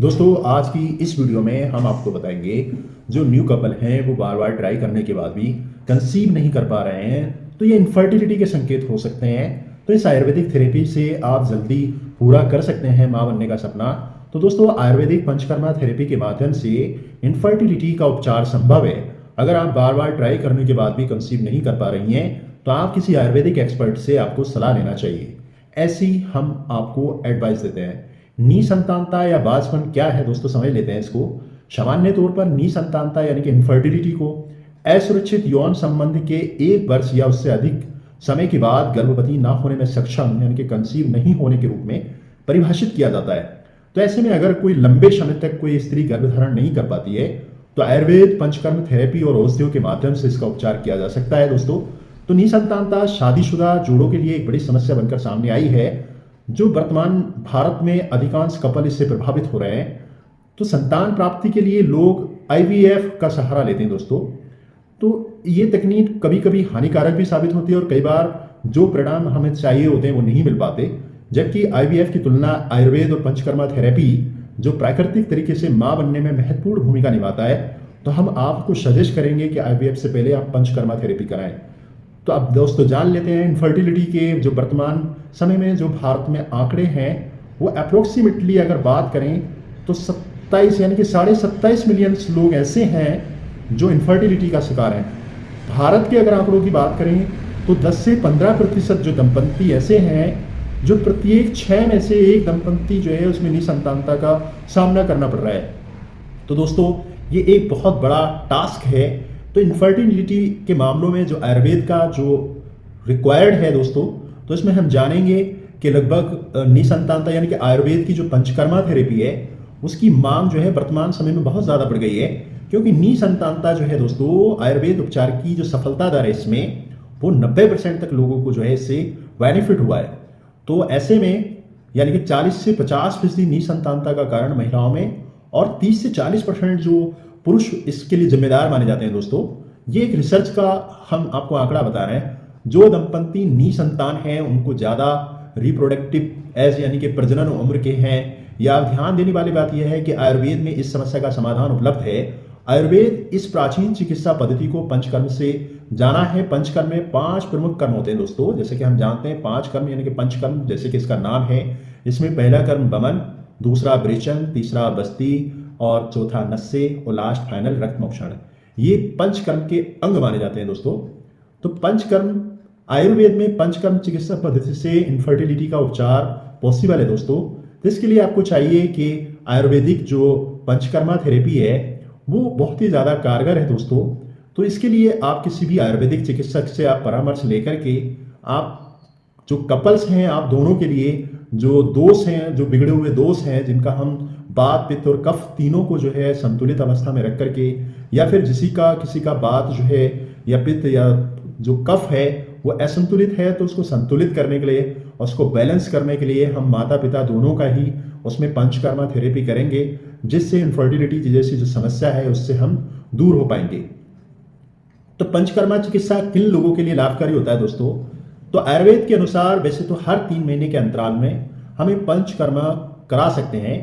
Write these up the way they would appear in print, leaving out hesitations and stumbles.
दोस्तों आज की इस वीडियो में हम आपको बताएंगे जो न्यू कपल हैं वो बार बार ट्राई करने के बाद भी कंसीव नहीं कर पा रहे हैं तो ये इनफर्टिलिटी के संकेत हो सकते हैं। तो इस आयुर्वेदिक थेरेपी से आप जल्दी पूरा कर सकते हैं माँ बनने का सपना। तो दोस्तों आयुर्वेदिक पंचकर्मा थेरेपी के माध्यम से इनफर्टिलिटी का उपचार संभव है। अगर आप बार बार ट्राई करने के बाद भी कंसीव नहीं कर पा रही हैं तो आप किसी आयुर्वेदिक एक्सपर्ट से आपको सलाह लेना चाहिए। ऐसी हम आपको एडवाइस देते हैं। निसंतानता या बांझपन क्या है दोस्तों, समझ लेते हैं इसको। सामान्य तौर पर निसंतानता यानी कि इनफर्टिलिटी को असुरक्षित यौन संबंध के 1 वर्ष या उससे अधिक समय के बाद गर्भवती ना होने में सक्षम यानी कि कंसीव नहीं होने के रूप में परिभाषित किया जाता है। तो ऐसे में अगर कोई लंबे समय तक कोई स्त्री गर्भधारण नहीं कर पाती है तो आयुर्वेद पंचकर्म थेरेपी और औषधियों के माध्यम से इसका उपचार किया जा सकता है दोस्तों। तो निसंतानता शादीशुदा जोड़ों के लिए एक बड़ी समस्या बनकर सामने आई है। जो वर्तमान भारत में अधिकांश कपल इससे प्रभावित हो रहे हैं। तो संतान प्राप्ति के लिए लोग आईवीएफ का सहारा लेते हैं दोस्तों। तो ये तकनीक कभी कभी हानिकारक भी साबित होती है और कई बार जो परिणाम हमें चाहिए होते हैं वो नहीं मिल पाते। जबकि आईवीएफ की तुलना आयुर्वेद और पंचकर्मा थेरेपी जो प्राकृतिक तरीके से मां बनने में महत्वपूर्ण भूमिका निभाता है, तो हम आपको सजेस्ट करेंगे कि आईवीएफ से पहले आप पंचकर्मा थेरेपी कराएं। तो अब दोस्तों जान लेते हैं इनफर्टिलिटी के जो वर्तमान समय में जो भारत में आंकड़े हैं वो अप्रोक्सीमेटली अगर बात करें तो 27 यानी कि 27.5 मिलियन लोग ऐसे हैं जो इनफर्टिलिटी का शिकार हैं। भारत के अगर आंकड़ों की बात करें तो 10 से 15% जो दंपत्ति ऐसे हैं जो प्रत्येक 6 में से एक दंपत्ति जो है उसमें निसंतानता का सामना करना पड़ रहा है। तो दोस्तों ये एक बहुत बड़ा टास्क है। तो इनफर्टिलिटी के मामलों में जो आयुर्वेद का जो रिक्वायर्ड है दोस्तों, तो इसमें हम जानेंगे कि लगभग निसंतानता यानी कि आयुर्वेद की जो पंचकर्मा थेरेपी है उसकी मांग जो है वर्तमान समय में बहुत ज़्यादा बढ़ गई है। क्योंकि निसंतानता जो है दोस्तों आयुर्वेद उपचार की जो सफलता दर है इसमें वो 90% तक लोगों को जो है इससे बेनिफिट हुआ है। तो ऐसे में यानी कि 40 से 50% निसंतानता का कारण महिलाओं में और 30 से 40% जो पुरुष इसके लिए जिम्मेदार माने जाते हैं दोस्तों। ये एक रिसर्च का हम आपको आंकड़ा बता रहे हैं। जो दंपत्ति निसंतान हैं उनको ज़्यादा रिप्रोडक्टिव एज यानी कि प्रजनन उम्र के हैं। या ध्यान देने वाली बात यह है कि आयुर्वेद में इस समस्या का समाधान उपलब्ध है। आयुर्वेद इस प्राचीन चिकित्सा पद्धति को पंचकर्म से जाना है। पंचकर्म में 5 प्रमुख कर्म होते हैं दोस्तों, जैसे कि हम जानते हैं 5 कर्म यानी कि पंचकर्म, जैसे कि इसका नाम है। इसमें पहला कर्म वमन, दूसरा ब्रेचन, तीसरा बस्ती और चौथा नस्से और लास्ट फाइनल रक्त मोक्षण। ये पंचकर्म के अंग माने जाते हैं दोस्तों। तो पंचकर्म आयुर्वेद में पंचकर्म चिकित्सा पद्धति से इनफर्टिलिटी का उपचार पॉसिबल है दोस्तों। तो इसके लिए आपको चाहिए कि आयुर्वेदिक जो पंचकर्मा थेरेपी है वो बहुत ही ज़्यादा कारगर है दोस्तों। तो इसके लिए आप किसी भी आयुर्वेदिक चिकित्सक से आप परामर्श लेकर के आप जो कपल्स हैं आप दोनों के लिए जो दोष हैं, जो बिगड़े हुए दोष हैं जिनका हम बात, पित्त और कफ तीनों को जो है संतुलित अवस्था में रख करके, या फिर किसी का बात जो है या पित्त या जो कफ है वो असंतुलित है तो उसको संतुलित करने के लिए और उसको बैलेंस करने के लिए हम माता पिता दोनों का ही उसमें पंचकर्मा थेरेपी करेंगे, जिससे इनफर्टिलिटी जैसी जो समस्या है उससे हम दूर हो पाएंगे। तो पंचकर्मा चिकित्सा किन लोगों के लिए लाभकारी होता है दोस्तों? तो आयुर्वेद के अनुसार वैसे तो हर 3 महीने के अंतराल में हमें पंचकर्मा करा सकते हैं।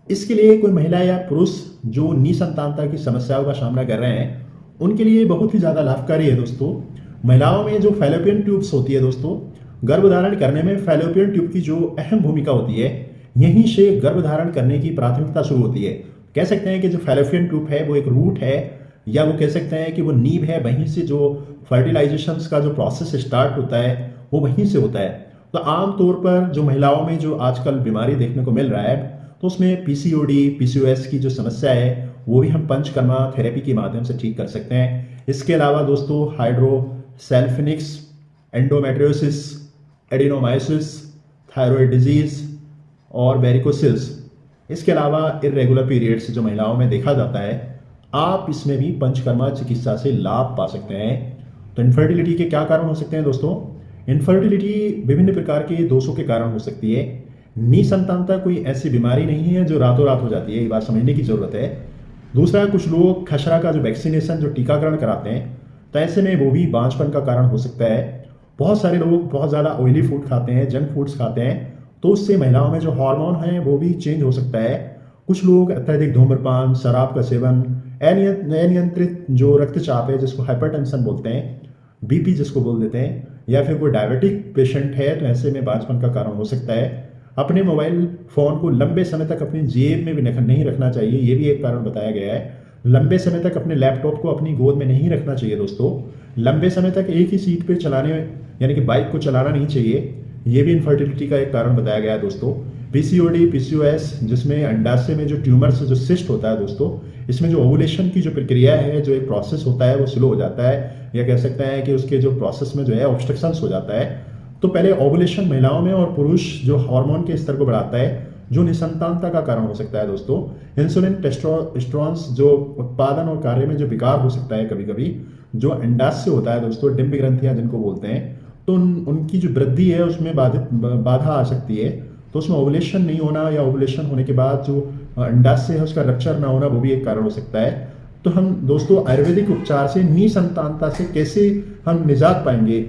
इसके लिए कोई महिला या पुरुष जो निसंतानता की समस्याओं का सामना कर रहे हैं उनके लिए बहुत ही ज़्यादा लाभकारी है दोस्तों। महिलाओं में जो फैलोपियन ट्यूब्स होती है दोस्तों, गर्भधारण करने में फैलोपियन ट्यूब की जो अहम भूमिका होती है, यहीं से गर्भधारण करने की प्राथमिकता शुरू होती है। कह सकते हैं कि जो फैलोपियन ट्यूब है वो एक रूट है, या वो कह सकते हैं कि वो नींव है। वहीं से जो फर्टिलाइजेशन का जो प्रोसेस स्टार्ट होता है वो वहीं से होता है। तो आमतौर पर जो महिलाओं में जो आजकल बीमारी देखने को मिल रहा है तो उसमें पीसीओडी, पीसीओएस की जो समस्या है वो भी हम पंचकर्मा थेरेपी के माध्यम से ठीक कर सकते हैं। इसके अलावा दोस्तों हाइड्रोसेल्फिनिक्स, एंडोमेट्रियोसिस, एडिनोमायोसिस, थायराइड डिजीज और वेरिकोसिल्स, इसके अलावा इरेगुलर पीरियड्स जो महिलाओं में देखा जाता है, आप इसमें भी पंचकर्मा चिकित्सा से लाभ पा सकते हैं। तो इनफर्टिलिटी के क्या कारण हो सकते हैं दोस्तों? इनफर्टिलिटी विभिन्न प्रकार के दोषों के कारण हो सकती है। निसंतानता कोई ऐसी बीमारी नहीं है जो रातों रात हो जाती है, ये बात समझने की जरूरत है। दूसरा, कुछ लोग खसरा का जो वैक्सीनेशन जो टीकाकरण कराते हैं तो ऐसे में वो भी बांझपन का कारण हो सकता है। बहुत सारे लोग बहुत ज़्यादा ऑयली फूड खाते हैं, जंक फूड्स खाते हैं, तो उससे महिलाओं में जो हार्मोन है वो भी चेंज हो सकता है। कुछ लोग अत्यधिक धूम्रपान, शराब का सेवन, अनियंत्रित जो रक्तचाप है जिसको हाइपरटेंशन बोलते हैं, बीपी जिसको बोल देते हैं, या फिर कोई डायबिटिक पेशेंट है तो ऐसे में बांझपन का कारण हो सकता है। अपने मोबाइल फ़ोन को लंबे समय तक अपनी जेब में भी नहीं रखना चाहिए, ये भी एक कारण बताया गया है। लंबे समय तक अपने लैपटॉप को अपनी गोद में नहीं रखना चाहिए दोस्तों। लंबे समय तक एक ही सीट पे चलाने यानी कि बाइक को चलाना नहीं चाहिए, ये भी इनफर्टिलिटी का एक कारण बताया गया है दोस्तों। पीसीओडी, पीसीओएस जिसमें अंडाशय में जो ट्यूमर से जो सिस्ट होता है दोस्तों, इसमें जो ओवुलेशन की जो प्रक्रिया है, जो एक प्रोसेस होता है वो स्लो हो जाता है, या कह सकते हैं कि उसके जो प्रोसेस में जो है ऑब्स्ट्रक्शंस हो जाता है। तो पहले ओवुलेशन महिलाओं में और पुरुष जो हार्मोन के स्तर को बढ़ाता है, जो निसंतानता का कारण हो सकता है दोस्तों। इंसुलिन, टेस्टोस्टेरोन्स जो उत्पादन और कार्य में जो विकार हो सकता है कभी कभी, जो अंडाशय होता है दोस्तों, डिंब ग्रंथियां जिनको बोलते हैं, तो उनकी जो वृद्धि है उसमें बाधा आ सकती है। तो उसमें ओवुलेशन नहीं होना या ओवुलेशन होने के बाद जो अंडाशय है उसका रप्चर ना होना, वो भी एक कारण हो सकता है। तो हम दोस्तों आयुर्वेदिक उपचार से निसंतानता से कैसे हम निजात पाएंगे?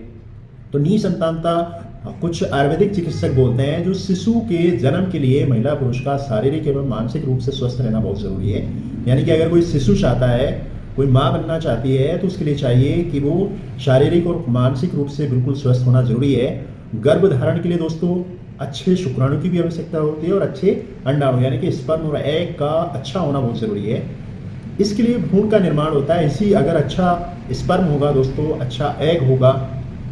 तो निसंतानता कुछ आयुर्वेदिक चिकित्सक बोलते हैं जो शिशु के जन्म के लिए महिला पुरुष का शारीरिक एवं मानसिक रूप से स्वस्थ रहना बहुत जरूरी है। यानी कि अगर कोई शिशु चाहता है, कोई माँ बनना चाहती है, तो उसके लिए चाहिए कि वो शारीरिक और मानसिक रूप से बिल्कुल स्वस्थ होना जरूरी है। गर्भ धारण के लिए दोस्तों अच्छे शुक्राणु की भी आवश्यकता होती है और अच्छे अंडाणु यानी कि स्पर्म और एग का अच्छा होना बहुत जरूरी है। इसके लिए भ्रूण का निर्माण होता है। इसी अगर अच्छा स्पर्म होगा दोस्तों, अच्छा एग होगा,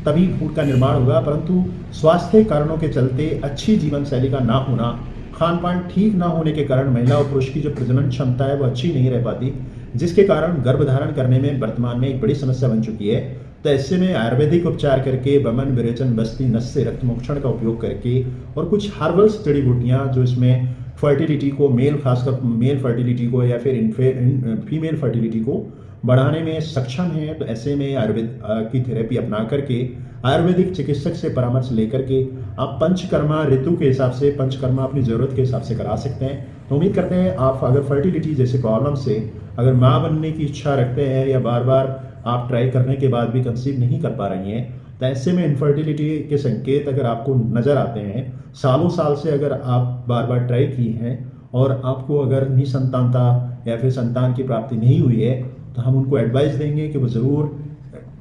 तभी भ्रूण का निर्माण होगा। परंतु स्वास्थ्य कारणों के चलते अच्छी जीवन शैली का ना होना, खान पान ठीक ना होने के कारण महिला और पुरुष की जो प्रजनन क्षमता है वो अच्छी नहीं रह पाती, जिसके कारण गर्भधारण करने में वर्तमान में एक बड़ी समस्या बन चुकी है। तो ऐसे में आयुर्वेदिक उपचार करके वमन, विरेचन, बस्ती, नस्य, रक्त मोक्षण का उपयोग करके और कुछ हार्बल्स जड़ी बूटियाँ जो इसमें फर्टिलिटी को, मेल खासकर मेल फर्टिलिटी को या फिर फीमेल फर्टिलिटी को बढ़ाने में सक्षम है, तो ऐसे में आयुर्वेद की थेरेपी अपना करके आयुर्वेदिक चिकित्सक से परामर्श लेकर के आप पंचकर्मा ऋतु के हिसाब से, पंचकर्मा अपनी ज़रूरत के हिसाब से करा सकते हैं। तो उम्मीद करते हैं आप अगर फर्टिलिटी जैसे प्रॉब्लम से अगर माँ बनने की इच्छा रखते हैं या बार बार आप ट्राई करने के बाद भी कंसीव नहीं कर पा रही हैं, तो ऐसे में इनफर्टिलिटी के संकेत अगर आपको नज़र आते हैं, सालों साल से अगर आप बार बार ट्राई की हैं और आपको अगर निसंतानता या फिर संतान की प्राप्ति नहीं हुई है, तो हम उनको एडवाइस देंगे कि वो ज़रूर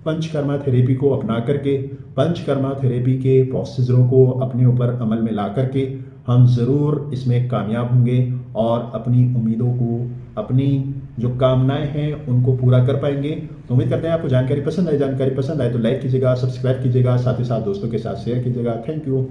पंचकर्मा थेरेपी को अपना करके, पंचकर्मा थेरेपी के प्रोसीजरों को अपने ऊपर अमल में ला करके हम ज़रूर इसमें कामयाब होंगे और अपनी उम्मीदों को, अपनी जो कामनाएं हैं उनको पूरा कर पाएंगे। तो उम्मीद करते हैं आपको जानकारी पसंद आए। जानकारी पसंद आए तो लाइक कीजिएगा, सब्सक्राइब कीजिएगा, साथ ही साथ दोस्तों के साथ शेयर कीजिएगा। Thank you.